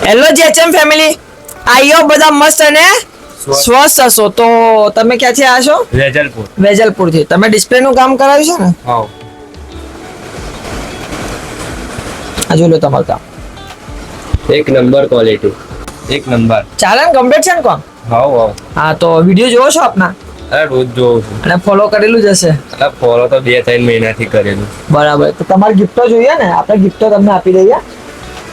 Hello જેચએમ family, IO બધા મસ્ત અને સ્વસ્થ હશો. તો તમે ક્યાંથી આવ્યા છો? વેજલપુર. વેજલપુર થી. તમે ડિસ્પ્લે નું કામ કરાવ્યું છે ને? હા. આ જોઈ લો તમારું કામ. એક નંબર ક્વોલિટી. એક નંબર. ચાલે ને? કમ્પ્લીટ છે ને કામ? હાવ હાવ. હા, તો વિડીયો જોવો છો આપના? અરે રોજ જોઉં છું. અને ફોલો કરેલું જ હશે. એટલે ફોલો તો 2-3 મહિનાથી કરેલું. બરાબર. તો તમારે ગિફ્ટો જોઈએ ને? આપણે ગિફ્ટો તમને આપી દઈએ.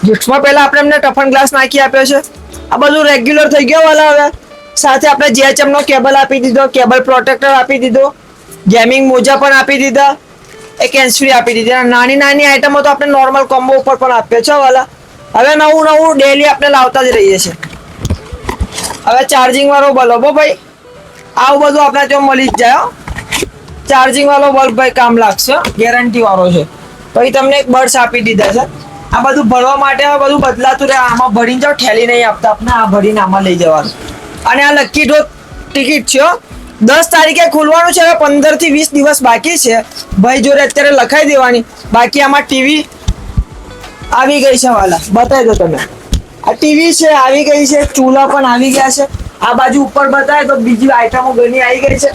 ગિફ્ટમાં પહેલા આપણે એમને ટફન ગ્લાસ નાખી આપ્યો છે. આ બધું રેગ્યુલર થઈ ગયો વાલા હવે. સાથે આપણે જીએચએમ નો કેબલ આપી દીધો, કેબલ પ્રોટેક્ટર આપી દીધો, ગેમિંગ મોજા પણ આપી દીધા, એક હેન્ડફ્રી આપી દીધી. અને નાની નાની આઈટમો તો આપણે નોર્મલ કોમ્બો ઉપર પણ આપીએ છે વાલા. હવે નવું નવું ડેલી આપણે લાવતા જ રહીએ છીએ. હવે ચાર્જિંગ વાળો બલ્બ ભાઈ, આવું બધું આપણે ત્યાં મળી જ જાય. ચાર્જિંગ વાળો બલ્બ ભાઈ કામ લાગશે, ગેરંટી વાળો છે. પછી તમને એક બર્ડ્સ આપી દીધા છે. આ બધું ભરવા માટે બધું બદલાતું રહે. આમાં ભરીને જાઓ, ઠેલી નહીં આપતા આપણે. આ ભરીને આમાં લઈ જવાનું. અને આ લકી ડ્રો ટિકિટ છે. 10 તારીખે ખુલવાનું છે. હવે 15 થી 20 દિવસ બાકી છે. ભાઈ જોડે અત્યારે લખાઈ દેવાની. બાકી આમાં ટીવી આવી ગઈ છે વાલા, બતાવી દો તમે. આ ટીવી છે આવી ગઈ છે, ચૂલા પણ આવી ગયા છે. આ બાજુ ઉપર બતાવે તો બીજી આઈટમો ઘણી આવી ગઈ છે.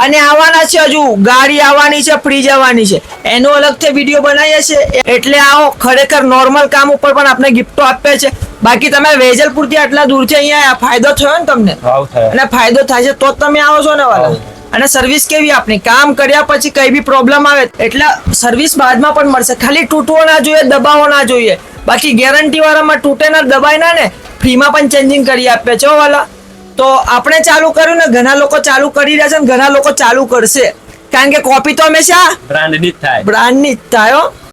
અને આવવાના છે, હજુ ગાડી આવવાની છે, ફ્રીજ આવવાની છે. એનો અલગથી વિડીયો બનાવીએ છીએ. એટલે આવો ખરેખર નોર્મલ કામ ઉપર પણ આપણે ગિફ્ટો આપીએ છે. બાકી તમે વેજલપુર થી આટલા દૂરથી અહીંયા ફાયદો થયો ને તમને? હાવ થાય. અને ફાયદો થાય છે તો જ તમે આવો છો ને વાલા. અને સર્વિસ કેવી આપની? કામ કર્યા પછી કઈ બી પ્રોબ્લેમ આવે એટલે સર્વિસ બાદમાં પણ મળશે. ખાલી તૂટવો ના જોઈએ, દબાવો ના જોઈએ. બાકી ગેરંટી વાળામાં તૂટે ના, દબાય ના ને, ફ્રીમાં પણ ચેન્જિંગ કરી આપે છે વાલા. તો આપણે ચાલુ કર્યું ને, ઘણા લોકો ચાલુ કરી રહ્યા છે ને ઘણા લોકો ચાલુ કરશે. કારણ કે કોપી તો હંમેશા બ્રાન્ડની જ થાય. બ્રાન્ડની જ થાય.